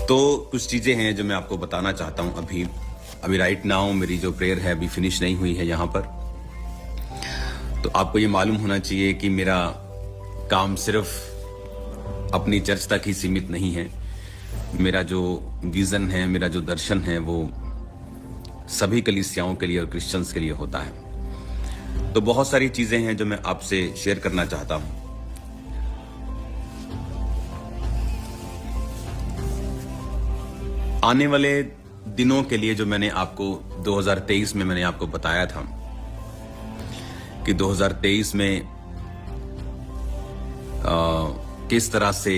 तो कुछ चीज़ें हैं जो मैं आपको बताना चाहता हूँ अभी राइट नाउ मेरी जो प्रेयर है अभी फिनिश नहीं हुई है यहाँ पर। तो आपको ये मालूम होना चाहिए कि मेरा काम सिर्फ अपनी चर्च तक ही सीमित नहीं है। मेरा जो विज़न है, मेरा जो दर्शन है, वो सभी कलीसियाओं के लिए और क्रिश्चियंस के लिए होता है। तो बहुत सारी चीज़ें हैं जो मैं आपसे शेयर करना चाहता हूँ। आने वाले दिनों के लिए जो मैंने आपको 2023 में मैंने आपको बताया था कि 2023 में किस तरह से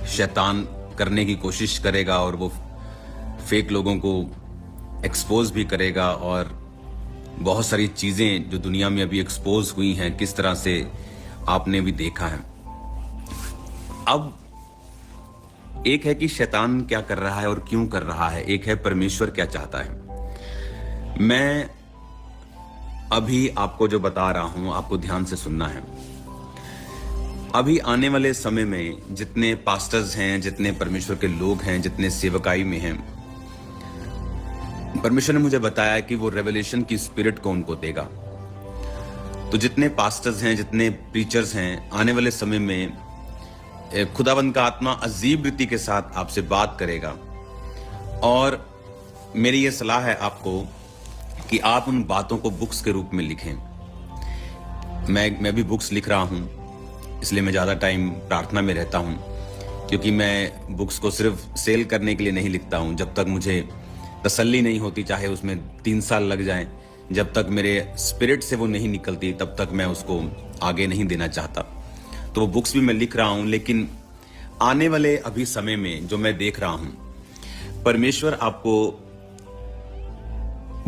शैतान करने की कोशिश करेगा और वो फेक लोगों को एक्सपोज भी करेगा, और बहुत सारी चीज़ें जो दुनिया में अभी एक्सपोज हुई हैं किस तरह से आपने भी देखा है। अब एक है कि शैतान क्या कर रहा है और क्यों कर रहा है, एक है परमेश्वर क्या चाहता है। मैं अभी आपको जो बता रहा हूं आपको ध्यान से सुनना है। अभी आने वाले समय में जितने पास्टर्स हैं, जितने परमेश्वर के लोग हैं, जितने सेवकाई में हैं, परमेश्वर ने मुझे बताया कि वो रेवलेशन की स्पिरिट को उनको देगा। तो जितने पास्टर्स हैं, जितने प्रीचर्स हैं, आने वाले समय में खुदावंद का आत्मा अजीब रीति के साथ आपसे बात करेगा। और मेरी ये सलाह है आपको कि आप उन बातों को बुक्स के रूप में लिखें। मैं भी बुक्स लिख रहा हूं, इसलिए मैं ज़्यादा टाइम प्रार्थना में रहता हूं, क्योंकि मैं बुक्स को सिर्फ सेल करने के लिए नहीं लिखता हूं। जब तक मुझे तसल्ली नहीं होती, चाहे उसमें 3 साल लग जाएं, जब तक मेरे स्पिरिट से वो नहीं निकलती, तब तक मैं उसको आगे नहीं देना चाहता। तो वो बुक्स भी मैं लिख रहा हूं, लेकिन आने वाले अभी समय में जो मैं देख रहा हूं, परमेश्वर आपको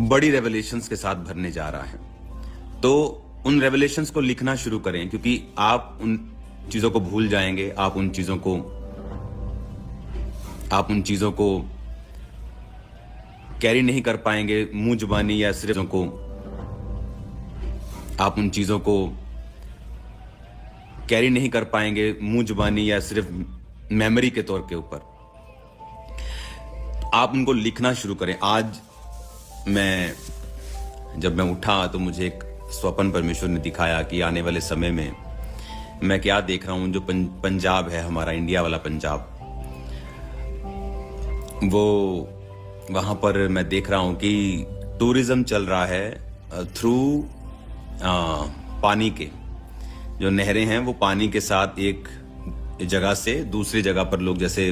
बड़ी रेवलेशंस के साथ भरने जा रहा है। तो उन रेवलेशंस को लिखना शुरू करें, क्योंकि आप उन चीजों को भूल जाएंगे, आप उन चीजों को कैरी नहीं कर पाएंगे मुंह जुबानी, या सिर्फ को आप उन चीजों को कैरी नहीं कर पाएंगे मुंह जुबानी या सिर्फ मेमोरी के तौर के ऊपर। आप उनको लिखना शुरू करें। आज जब मैं उठा तो मुझे एक स्वप्न परमेश्वर ने दिखाया कि आने वाले समय में मैं क्या देख रहा हूं। जो पंजाब है हमारा, इंडिया वाला पंजाब, वो वहां पर मैं देख रहा हूं कि टूरिज्म चल रहा है थ्रू पानी के जो नहरें हैं, वो पानी के साथ एक जगह से दूसरी जगह पर लोग, जैसे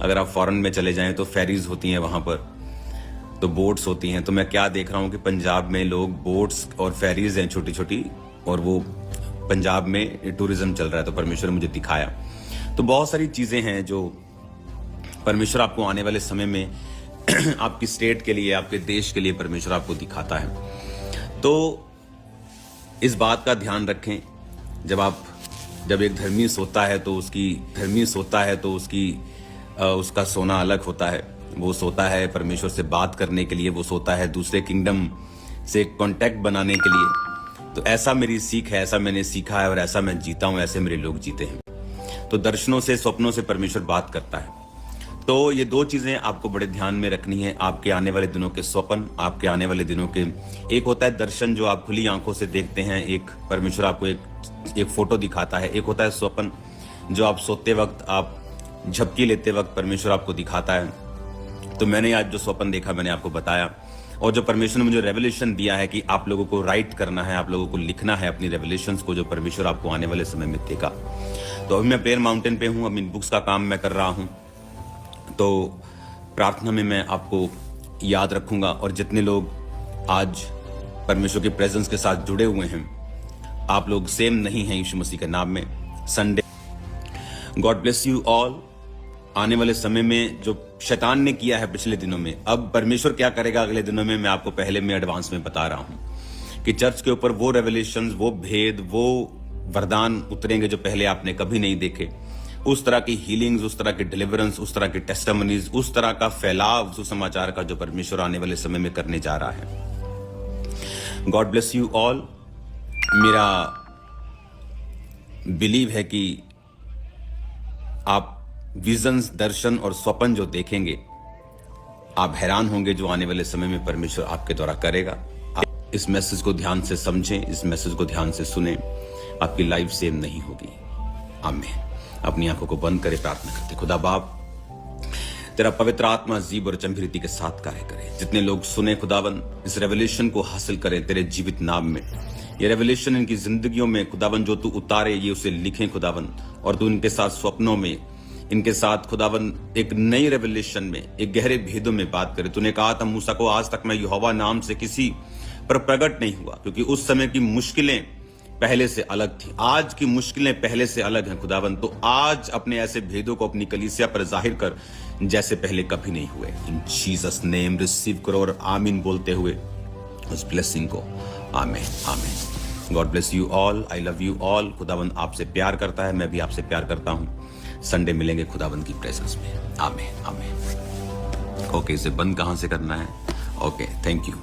अगर आप फॉरेन में चले जाएं तो फेरीज होती हैं वहां पर, तो बोट्स होती हैं। तो मैं क्या देख रहा हूं कि पंजाब में लोग बोट्स और फेरीज हैं छोटी छोटी, और वो पंजाब में टूरिज्म चल रहा है। तो परमेश्वर ने मुझे दिखाया। तो बहुत सारी चीजें हैं जो परमेश्वर आपको आने वाले समय में आपकी स्टेट के लिए, आपके देश के लिए परमेश्वर आपको दिखाता है। तो इस बात का ध्यान रखें, जब एक धर्मी सोता है तो उसका सोना अलग होता है। वो सोता है परमेश्वर से बात करने के लिए, वो सोता है दूसरे किंगडम से कांटेक्ट बनाने के लिए। तो ऐसा मेरी सीख है, ऐसा मैंने सीखा है और ऐसा मैं जीता हूं, ऐसे मेरे लोग जीते हैं। तो दर्शनों से, स्वप्नों से परमेश्वर बात करता है। तो ये 2 चीजें आपको बड़े ध्यान में रखनी है। आपके आने वाले दिनों के स्वप्न, आपके आने वाले दिनों के, एक होता है दर्शन जो आप खुली आंखों से देखते हैं, एक परमेश्वर आपको एक फोटो दिखाता है। एक होता है स्वप्न जो आप सोते वक्त, आप झपकी लेते वक्त परमेश्वर आपको दिखाता है। तो मैंने आज जो स्वप्न देखा मैंने आपको बताया, और जो परमेश्वर ने मुझे रेवलेशन दिया है कि आप लोगों को राइट करना है, आप लोगों को लिखना है अपनी रेवलेशंस को, जो परमेश्वर आपको आने वाले समय में देगा। तो अभी मैं प्रेयर माउंटेन पे हूँ, अब इन बुक्स का काम मैं कर रहा हूँ। तो प्रार्थना में मैं आपको याद रखूंगा, और जितने लोग आज परमेश्वर के प्रेजेंस के साथ जुड़े हुए हैं, आप लोग सेम नहीं हैं यीशु मसीह के नाम में। Sunday, God bless you all. आने वाले समय में जो शैतान ने किया है पिछले दिनों में, अब परमेश्वर क्या करेगा अगले दिनों में, मैं आपको पहले में एडवांस में बता रहा हूं कि चर्च के ऊपर वो रेवलेशंस, वो भेद, वो वरदान उतरेंगे जो पहले आपने कभी नहीं देखे। उस तरह की हीलिंग्स, उस तरह की डिलीवरेंस, उस तरह की टेस्टिमनीज, उस तरह का फैलाव सुसमाचार का जो परमेश्वर आने वाले समय में करने जा रहा है। God bless you all. मेरा बिलीव है कि आप विजन्स, दर्शन और स्वप्न जो देखेंगे, आप हैरान होंगे जो आने वाले समय में परमेश्वर आपके द्वारा करेगा। आप इस मैसेज को ध्यान से समझें, इस मैसेज को ध्यान से सुने, आपकी लाइफ सेम नहीं होगी। आमीन। अपनी आंखों को बंद करे, प्रार्थना करते। खुदा बाप, तेरा पवित्र आत्मा जीव और चंभिरीति के साथ कार्य करे। जितने लोग सुने खुदावन, इस रेवलेशन को हासिल करें तेरे जीवित नाम में। ये रेवलेशन इनकी जिंदगियों में खुदावन जो तू उतारे, ये उसे लिखें खुदावन, और तू इनके साथ स्वप्नों में, इनके साथ खुदावन एक नई रेवलेशन में, एक गहरे भेदों में बात करे। तूने कहा था मूसा को, आज तक मैं यहोवा नाम से किसी पर प्रकट नहीं हुआ, क्योंकि उस समय की मुश्किलें पहले से अलग थी। आज की मुश्किलें पहले से अलग हैं खुदावन। तो आज अपने ऐसे भेदों को अपनी कलीसिया पर जाहिर कर जैसे पहले कभी नहीं हुए। इन जीसस नेम रिसीव करो और आमीन बोलते हुए उस ब्लेसिंग को। आमीन, आमीन। God bless you all, I love you all. खुदावन आपसे प्यार करता है, मैं भी आपसे प्यार करता हूं। संडे मिलेंगे खुदावन की प्रेजेंस में। आमीन, आमीन। ओके, इसे बंद कहां से करना है? Okay, thank you.